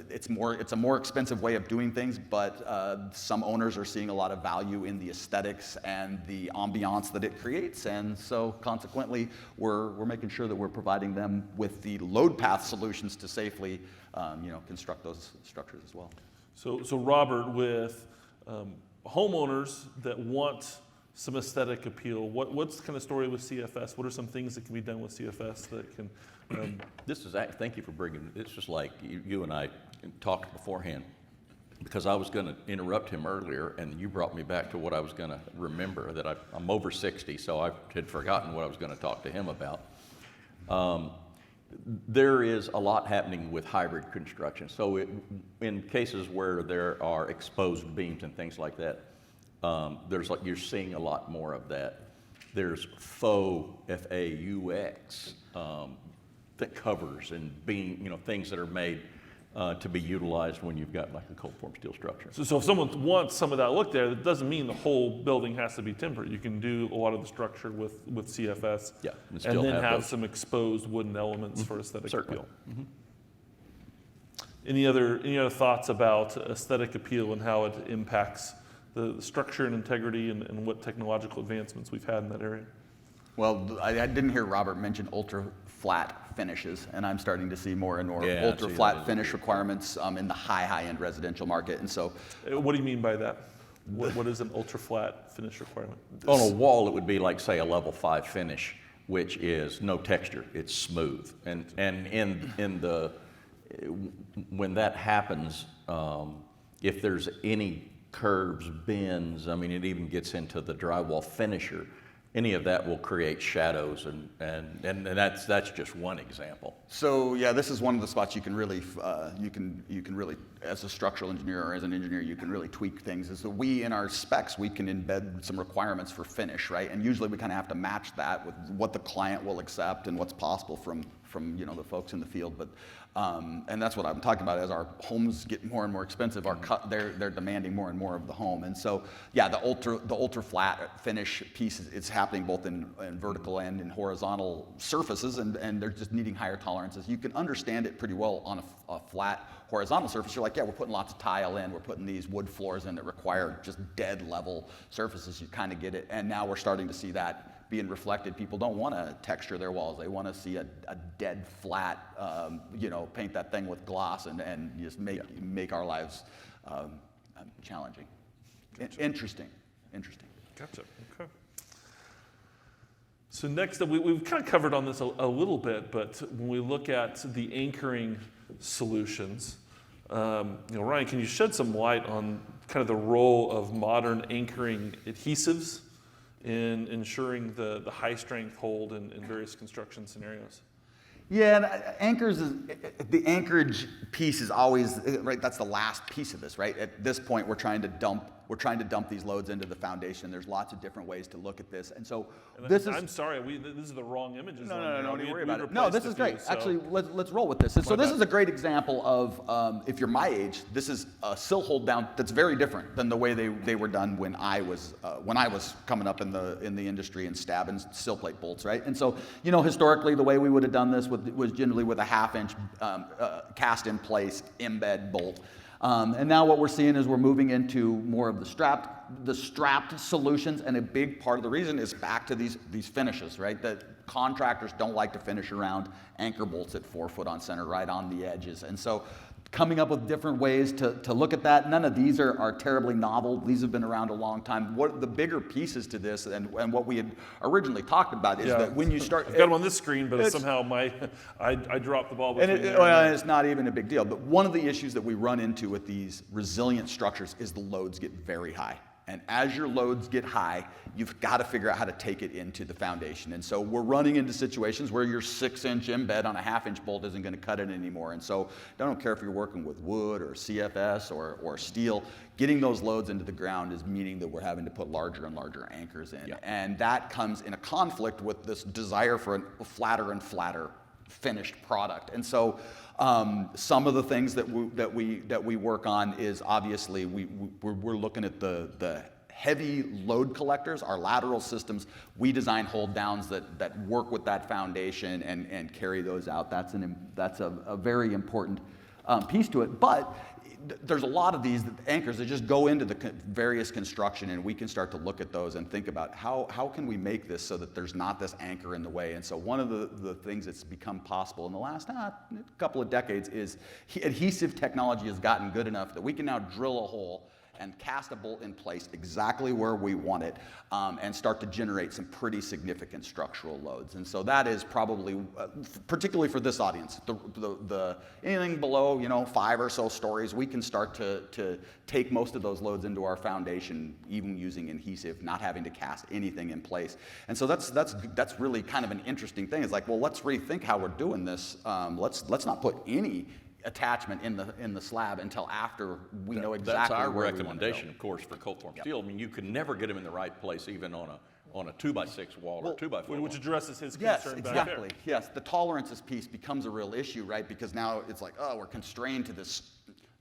It's a more expensive way of doing things, but some owners are seeing a lot of value in the aesthetics and the ambiance that it creates, and so consequently, we're making sure that we're providing them with the load path solutions to safely, construct those structures as well. So Robert, with homeowners that want some aesthetic appeal, what's the kind of story with CFS? What are some things that can be done with CFS that can? Thank you for bringing. It's just like you and I talked beforehand, because I was going to interrupt him earlier, and you brought me back to what I was going to remember. That I'm over 60, so I had forgotten what I was going to talk to him about. There is a lot happening with hybrid construction. So in cases where there are exposed beams and things like that, you're seeing a lot more of that. There's faux, F-A-U-X, covers and things that are made to be utilized when you've got like a cold form steel structure. So if someone wants some of that look there, that doesn't mean the whole building has to be timber. You can do a lot of the structure with CFS, Yeah, and still then have those. some exposed wooden elements for aesthetic Certainly. appeal. Any other thoughts about aesthetic appeal and how it impacts the structure and integrity and what technological advancements we've had in that area? Well, I didn't hear Robert mention ultra flat finishes, and I'm starting to see more and more Yeah, ultra see, flat that is finish requirements in the high-end residential market. And so, What do you mean by that? What is an ultra flat finish requirement? On a wall, it would be like, say, a level 5 finish, which is no texture, it's smooth. And in the, when that happens, if there's any curves, bends, I mean, it even gets into the drywall finisher, any of that will create shadows, and that's just one example. so yeah, this is one of the spots you can really, you can really, as a structural engineer or as an engineer, you can really tweak things. Is that we, in our specs, we can embed some requirements for finish, right? And usually we kind of have to match that with what the client will accept and what's possible from the folks in the field. But and that's what I'm talking about. As our homes get more and more expensive, they're demanding more and more of the home. And so yeah, the ultra flat finish piece, it's happening both in vertical and in horizontal surfaces, and they're just needing higher tolerances. You can understand it pretty well on a flat horizontal surface. You're like, yeah, we're putting lots of tile in, we're putting these wood floors in that require just dead level surfaces. You kind of get it. And now we're starting to see that being reflected. People don't want to texture their walls. They want to see a dead flat, paint that thing with gloss and just make our lives challenging. Gotcha. Interesting. Gotcha. Okay. So next up, we've kind of covered on this a little bit, but when we look at the anchoring solutions, Ryan, can you shed some light on kind of the role of modern anchoring adhesives in ensuring the high strength hold in various construction scenarios? Yeah, and the anchorage piece is always, right, that's the last piece of this, right? At this point, we're trying to dump these loads into the foundation. There's lots of different ways to look at this. And so I'm sorry, this is the wrong images. No, don't We worry about it. replaced No, this a is few, great. so- Actually, let's roll with this. So this is a great example of, if you're my age, this is a sill hold down that's very different than the way they were done when I was coming up in the industry and stabbing sill plate bolts, right? And so, historically, the way we would have done this was generally with a 1/2 inch cast in place embed bolt. And now what we're seeing is we're moving into more of the strapped solutions, and a big part of the reason is back to these finishes, right? That contractors don't like to finish around anchor bolts at 4 foot on center, right on the edges. And so coming up with different ways to look at that. None of these are terribly novel. These have been around a long time. What the bigger pieces to this, and what we had originally talked about, is that when you start... I've got them on this screen, but somehow I dropped the ball between and it's not even a big deal. But one of the issues that we run into with these resilient structures is the loads get very high. And as your loads get high, you've got to figure out how to take it into the foundation. And so we're running into situations where your 6-inch embed on a 1/2 inch bolt isn't going to cut it anymore. And so I don't care if you're working with wood or CFS or steel, getting those loads into the ground is meaning that we're having to put larger and larger anchors in. Yeah. And that comes in a conflict with this desire for a flatter and flatter finished product. And so some of the things that we work on is obviously we're looking at the heavy load collectors, our lateral systems. We design hold downs that work with that foundation and carry those out. That's a very important piece to it. But there's a lot of these anchors that just go into the various construction, and we can start to look at those and think about how can we make this so that there's not this anchor in the way. And so one of the things that's become possible in the last couple of decades is adhesive technology has gotten good enough that we can now drill a hole and cast a bolt in place exactly where we want it, and start to generate some pretty significant structural loads. And so that is probably, particularly for this audience, the anything below 5 or so stories, we can start to take most of those loads into our foundation, even using adhesive, not having to cast anything in place. And so that's really kind of an interesting thing. It's like, well, let's rethink how we're doing this. Let's not put any attachment in the slab until after we know exactly that's our where recommendation, we of course, for cold form steel. I mean, you can never get them in the right place, even on on a 2x6 wall or 2x4 wall. Which addresses his Yes, concern back exactly. there. Yes, the tolerances piece becomes a real issue, right? Because now it's like, oh, we're constrained to this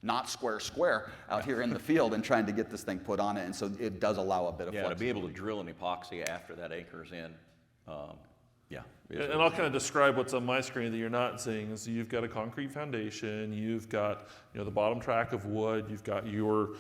not square out here in the field and trying to get this thing put on it. And so it does allow a bit of Yeah, to be flexibility. able to drill an epoxy after that anchor's in, yeah. And I'll kind of describe what's on my screen that you're not seeing. Is you've got a concrete foundation, you've got the bottom track of wood, you've got your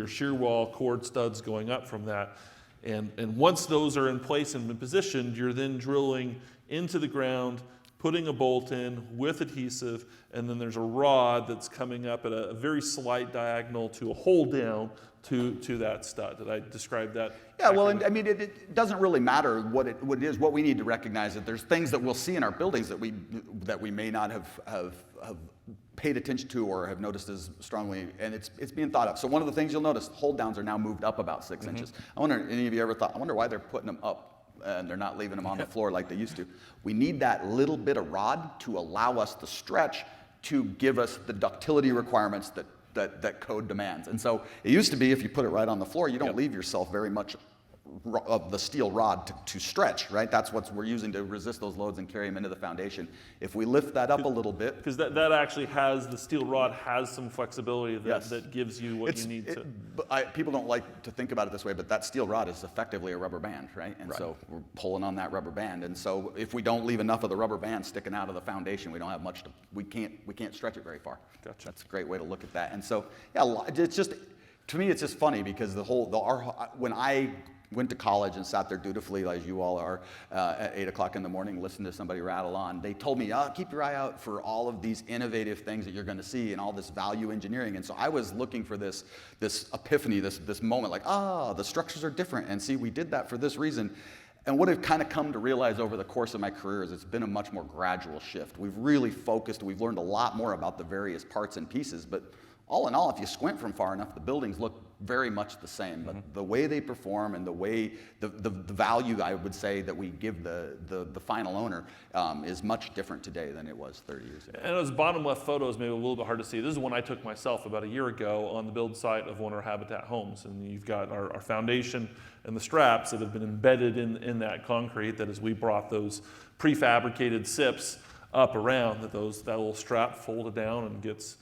shear wall cord studs going up from that, and once those are in place and positioned, you're then drilling into the ground, putting a bolt in with adhesive, and then there's a rod that's coming up at a very slight diagonal to a hole down to that stud. Did I describe that? Yeah, well, accurately? and I mean, it doesn't really matter what it is. What we need to recognize that there's things that we'll see in our buildings that we may not have paid attention to or have noticed as strongly, and it's being thought of. So one of the things you'll notice, hold downs are now moved up about 6 inches. I wonder, any of you ever thought, I wonder why they're putting them up and they're not leaving them on the floor like they used to. We need that little bit of rod to allow us to stretch to give us the ductility requirements that code demands. And so it used to be if you put it right on the floor, you don't leave yourself very much of the steel rod to stretch, right? That's what we're using to resist those loads and carry them into the foundation. If we lift that up a little bit. Because that actually the steel rod has some flexibility that gives you what you need to. People don't like to think about it this way, but that steel rod is effectively a rubber band, right? And so we're pulling on that rubber band. And so if we don't leave enough of the rubber band sticking out of the foundation, we don't have much we can't stretch it very far. Gotcha. That's a great way to look at that. And so, yeah, it's just, to me, it's just funny because when I went to college and sat there dutifully, as you all are, at 8 o'clock in the morning, listening to somebody rattle on. They told me, keep your eye out for all of these innovative things that you're going to see and all this value engineering. And so I was looking for this epiphany, this moment, like, the structures are different. And see, we did that for this reason. And what I've kind of come to realize over the course of my career is it's been a much more gradual shift. We've really focused, we've learned a lot more about the various parts and pieces, but all in all, if you squint from far enough, the buildings look very much the same. But the way they perform and the way, the value, I would say, that we give the final owner is much different today than it was 30 years ago. And those bottom left photos may be a little bit hard to see. This is one I took myself about a year ago on the build site of one of our Habitat homes. And you've got our foundation and the straps that have been embedded in that concrete, that as we brought those prefabricated SIPs up around, that little strap folded down and gets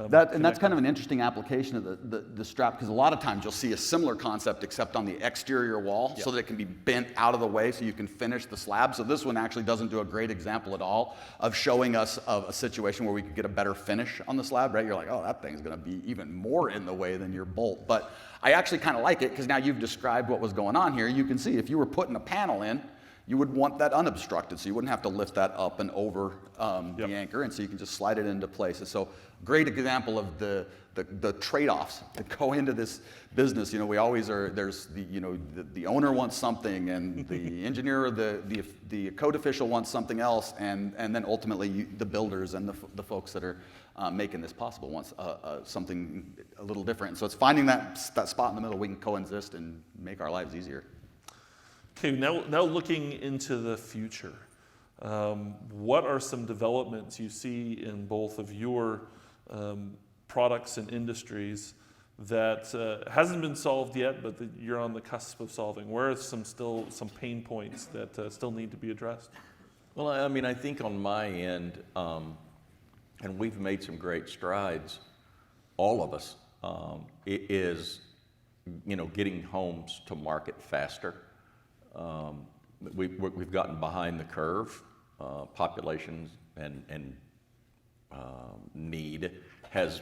that's kind of an interesting application of the strap, because a lot of times you'll see a similar concept except on the exterior wall, so that it can be bent out of the way so you can finish the slab. So this one actually doesn't do a great example at all of showing us a situation where we could get a better finish on the slab, right? You're like, oh, that thing's going to be even more in the way than your bolt. But I actually kind of like it because now you've described what was going on here. You can see if you were putting a panel in, you would want that unobstructed, so you wouldn't have to lift that up and over the anchor, and so you can just slide it into place. And so, great example of the trade-offs that go into this business. We always are. There's the owner wants something, and the engineer, the code official wants something else, and then ultimately the builders and the folks that are making this possible wants something a little different. And so it's finding that spot in the middle we can coexist and make our lives easier. Okay, now looking into the future, what are some developments you see in both of your products and industries that hasn't been solved yet, but that you're on the cusp of solving? Where are some pain points that still need to be addressed? Well, I mean, I think on my end, and we've made some great strides, all of us, it is, getting homes to market faster. We've gotten behind the curve. Population and need has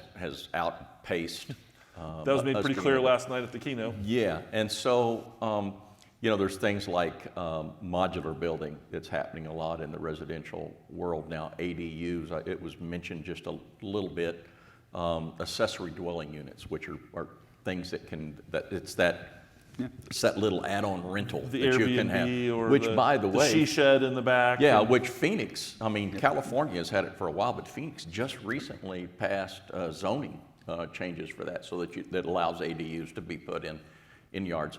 outpaced. That was made pretty clear last night at the keynote. Yeah, and so there's things like modular building that's happening a lot in the residential world now. ADUs, it was mentioned just a little bit. Accessory dwelling units, which are things it's that little add-on rental The that Airbnb you can have. or which, the, by the way, she shed in the back. yeah, which Phoenix, California has had it for a while, but Phoenix just recently passed zoning changes for that, so that allows ADUs to be put in yards.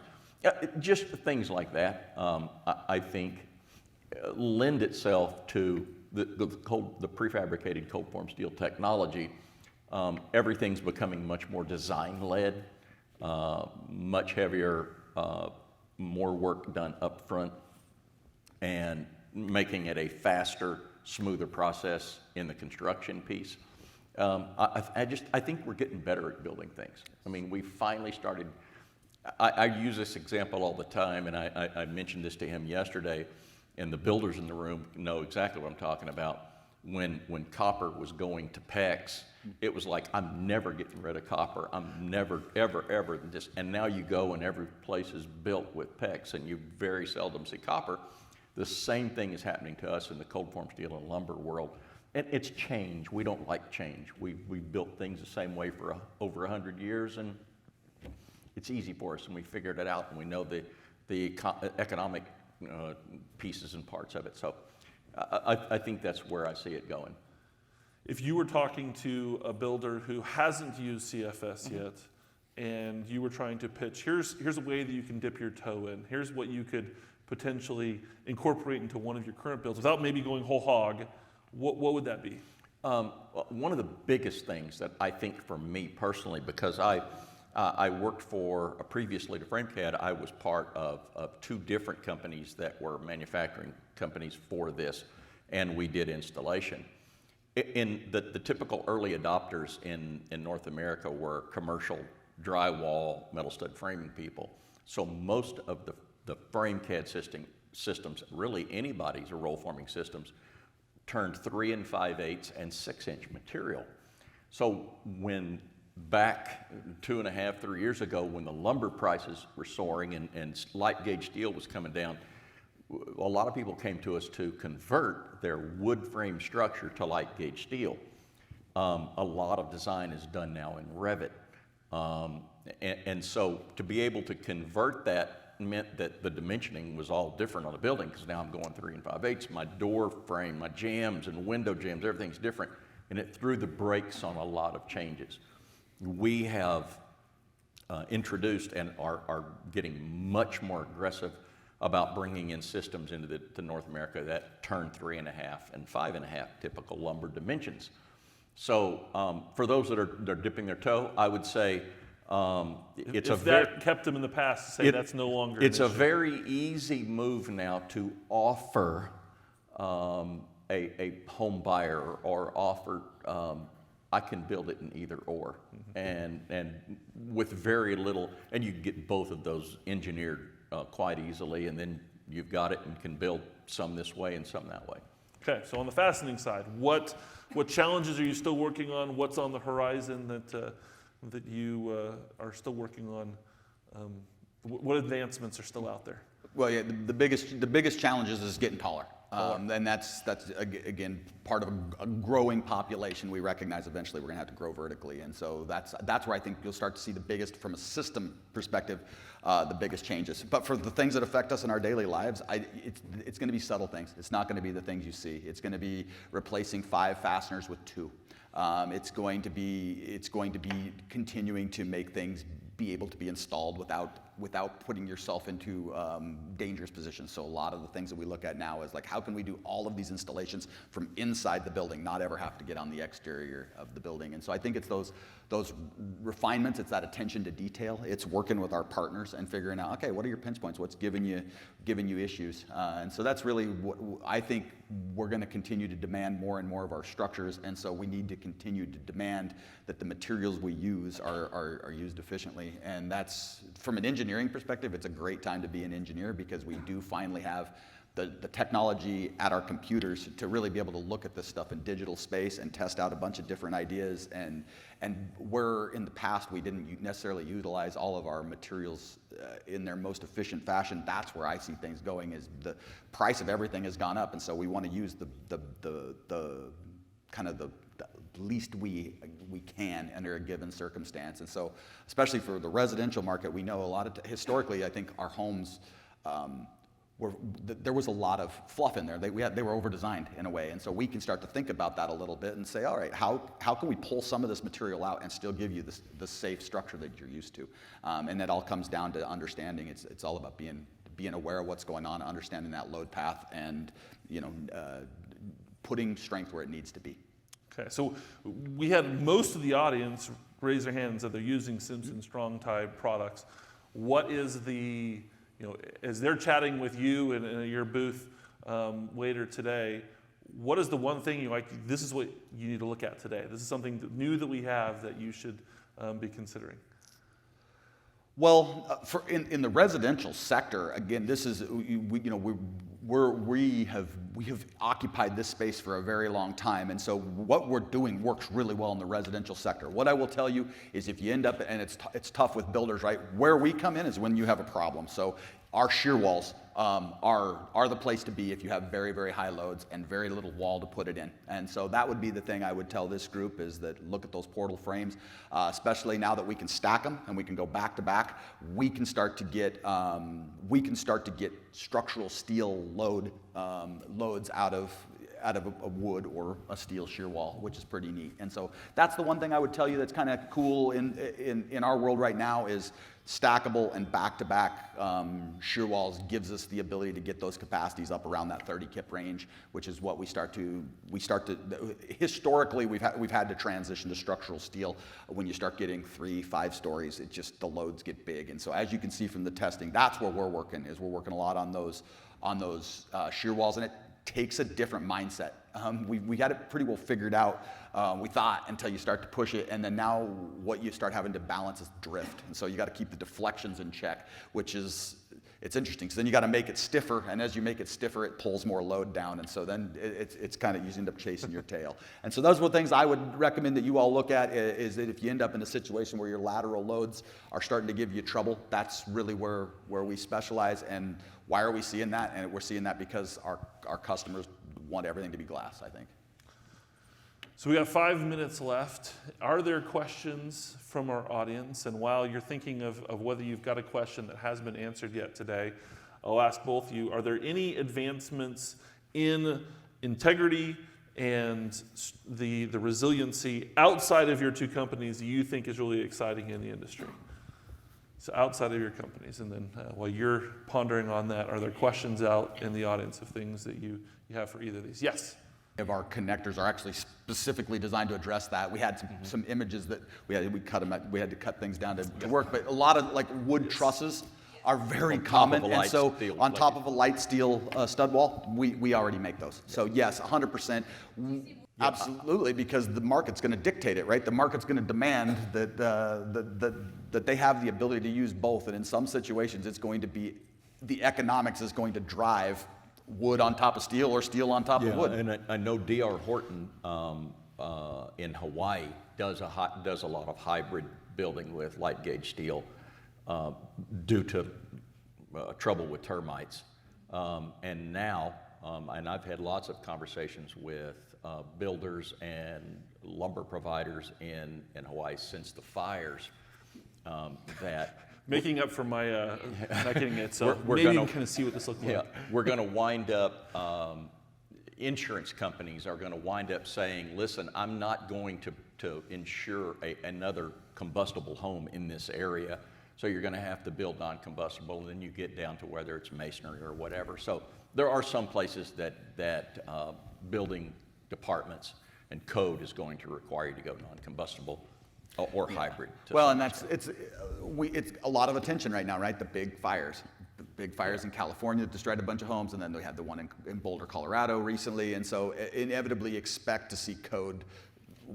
Just things like that, I think, lend itself to the prefabricated cold form steel technology. Everything's becoming much more design-led. Much heavier more work done up front and making it a faster, smoother process in the construction piece. I think we're getting better at building things. I mean, we finally started. I use this example all the time, and I mentioned this to him yesterday, and the builders in the room know exactly what I'm talking about. When copper was going to PEX, it was like, I'm never getting rid of copper. I'm never, ever this. And now you go and every place is built with PEX, and you very seldom see copper. The same thing is happening to us in the cold form steel and lumber world. And it's change. We don't like change. We built things the same way for over 100 years, and it's easy for us, and we figured it out, and we know the economic pieces and parts of it. So I think that's where I see it going. If you were talking to a builder who hasn't used CFS yet, and you were trying to pitch, here's a way that you can dip your toe in, here's what you could potentially incorporate into one of your current builds without maybe going whole hog, what would that be? One of the biggest things that I think for me personally, because I worked for, previously to Framecad, I was part of 2 different companies that were manufacturing companies for this, and we did installation. In the typical early adopters in North America were commercial drywall metal stud framing people. So most of the Framecad systems, really anybody's roll forming systems, turned 3 5/8 and 6-inch material. So when back 2.5, 3 years ago, when the lumber prices were soaring and light gauge steel was coming down, a lot of people came to us to convert their wood frame structure to light gauge steel. A lot of design is done now in Revit. And so to be able to convert that meant that the dimensioning was all different on the building, because now I'm going 3 5/8. My door frame, my jambs and window jambs, everything's different. And it threw the brakes on a lot of changes. We have introduced and are getting much more aggressive about bringing in systems into to North America that turn 3 1/2 and 5 1/2 typical lumber dimensions. So for those that are dipping their toe, I would say if that kept them in the past, say that's no longer an It's a issue. very easy move now to offer a home buyer or offer I can build it in either or, and with very little, and you can get both of those engineered quite easily, and then you've got it and can build some this way and some that way. Okay, so on the fastening side, what challenges are you still working on? What's on the horizon that you are still working on? What advancements are still out there? Well, yeah, the biggest challenges is getting taller. And that's again part of a growing population. We recognize eventually we're going to have to grow vertically, and so that's where I think you'll start to see the biggest, from a system perspective, the biggest changes. But for the things that affect us in our daily lives, it's going to be subtle things. It's not going to be the things you see. It's going to be replacing 5 fasteners with 2. It's going to be continuing to make things be able to be installed without putting yourself into dangerous positions. So a lot of the things that we look at now is like, how can we do all of these installations from inside the building, not ever have to get on the exterior of the building? And so I think it's those refinements, it's that attention to detail. It's working with our partners and figuring out, okay, what are your pinch points? What's giving you issues? And so that's really what I think we're going to continue to demand more and more of our structures. And so we need to continue to demand that the materials we use are used efficiently. And that's, from an engineering perspective, it's a great time to be an engineer, because we do finally have the technology at our computers to really be able to look at this stuff in digital space and test out a bunch of different ideas. And where in the past we didn't necessarily utilize all of our materials in their most efficient fashion, that's where I see things going, is the price of everything has gone up. And so we want to use the kind of the least we can under a given circumstance. And so, especially for the residential market, we know a lot of historically, I think our homes there was a lot of fluff in there. They were over-designed in a way, and so we can start to think about that a little bit and say, all right, how can we pull some of this material out and still give you the safe structure that you're used to? And that all comes down to understanding. It's all about being aware of what's going on, understanding that load path, and putting strength where it needs to be. Okay, so we had most of the audience raise their hands that they're using Simpson Strong Tie products. What is the as they're chatting with you in your booth later today, what is the one thing you like? This is what you need to look at today. This is something new that we have that you should be considering. Well, in the residential sector, again, this is we have occupied this space for a very long time, and so what we're doing works really well in the residential sector. What I will tell you is, if you end up, and it's tough with builders, right? Where we come in is when you have a problem. So our shear walls are the place to be if you have very, very high loads and very little wall to put it in. And so that would be the thing I would tell this group, is that look at those portal frames, especially now that we can stack them and we can go back to back. We can start to get structural steel loads out of a wood or a steel shear wall, which is pretty neat. And so that's the one thing I would tell you that's kind of cool in our world right now, is stackable and back-to-back shear walls gives us the ability to get those capacities up around that 30 kip range, which is what we start to historically we've had to transition to structural steel. When you start getting 3-5 stories, the loads get big. And so as you can see from the testing, that's where we're working a lot on those shear walls, and it takes a different mindset. We had it pretty well figured out, we thought, until you start to push it, and then now what you start having to balance is drift. And so you got to keep the deflections in check, it's interesting, because then you got to make it stiffer, and as you make it stiffer, it pulls more load down, and so then it's kind of, you end up chasing your tail. And so those were things I would recommend that you all look at, is that if you end up in a situation where your lateral loads are starting to give you trouble, that's really where we specialize. And why are we seeing that? And we're seeing that because our customers want everything to be glass, I think. So we have 5 minutes left. Are there questions from our audience? And while you're thinking of whether you've got a question that has been answered yet today, I'll ask both of you, are there any advancements in integrity and the resiliency outside of your two companies that you think is really exciting in the industry? So outside of your companies, and then while you're pondering on that, are there questions out in the audience of things that you have for either of these? Yes? Of our connectors are actually specifically designed to address that. We had some images that we had to cut things down to work, but a lot of like wood trusses are very common, and so on top of a light steel stud wall, we already make those. So yes, 100%. Absolutely, because the market's going to dictate it, right? The market's going to demand that that they have the ability to use both, and in some situations, it's going to be the economics is going to drive wood on top of steel or steel on top of wood. And I know D.R. Horton in Hawaii does a lot of hybrid building with light gauge steel due to trouble with termites. And now, and I've had lots of conversations with builders and lumber providers in Hawaii since the fires that making up for my not getting it, so we're maybe you gonna, can kind of see what this looks like. Yeah, we're going to wind up, insurance companies are going to wind up saying, listen, I'm not going to insure another combustible home in this area, so you're going to have to build non-combustible, and then you get down to whether it's masonry or whatever. So there are some places that building departments and code is going to require you to go non-combustible or hybrid. Well, and it's a lot of attention right now, right? The big fires in California that destroyed a bunch of homes, and then we had the one in Boulder, Colorado recently, and so inevitably expect to see code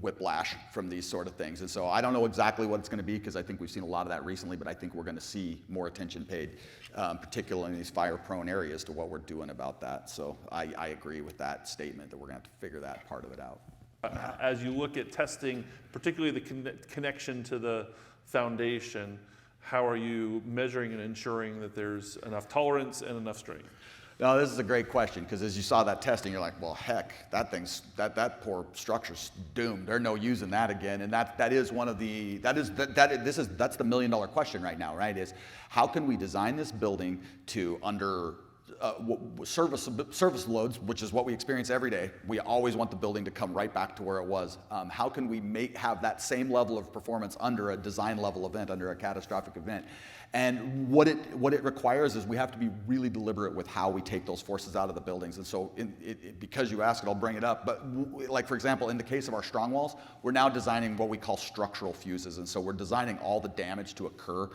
whiplash from these sort of things. And so I don't know exactly what it's going to be, because I think we've seen a lot of that recently, but I think we're going to see more attention paid, particularly in these fire-prone areas, to what we're doing about that. So I agree with that statement that we're going to have to figure that part of it out. As you look at testing, particularly the connection to the foundation, how are you measuring and ensuring that there's enough tolerance and enough strength? No, this is a great question, because as you saw that testing, you're like, well, heck, that poor structure's doomed. They're no using that again. And that is one of the that's the $1 million question right now, right? Is how can we design this building to under service loads, which is what we experience every day. We always want the building to come right back to where it was. How can we have that same level of performance under a design level event, under a catastrophic event? And what it requires is we have to be really deliberate with how we take those forces out of the buildings. And so because you asked it, I'll bring it up. But like, for example, in the case of our strong walls, we're now designing what we call structural fuses. And so we're designing all the damage to occur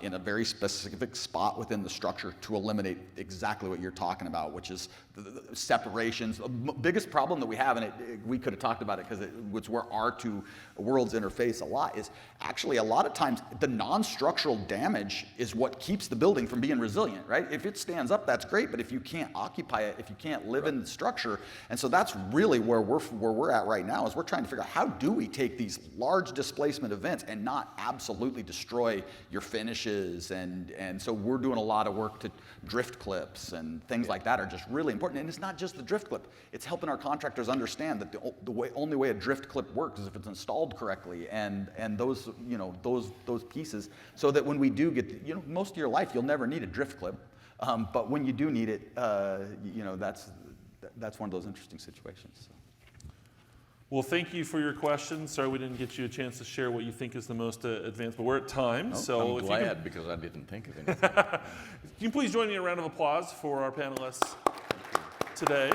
in a very specific spot within the structure to eliminate exactly what you're talking about, which is the separations. The biggest problem that we have, and we could have talked about it because it's where our two worlds interface a lot, is actually a lot of times the non-structural damage is what keeps the building from being resilient, right? If it stands up, that's great, but if you can't occupy it, if you can't live in the structure, and so that's really where we're at right now, is we're trying to figure out how do we take these large displacement events and not absolutely destroy your finishes, and so we're doing a lot of work to drift clips and things like that are just really important. And it's not just the drift clip, it's helping our contractors understand that the only way a drift clip works is if it's installed correctly, and those pieces, so that when we do get, most of your life you'll never need a drift clip, but when you do need it, that's one of those interesting situations. So. Well, thank you for your questions. Sorry we didn't get you a chance to share what you think is the most advanced, but we're at time. So I'm glad, because I didn't think of anything. Can you please join me in a round of applause for our panelists today?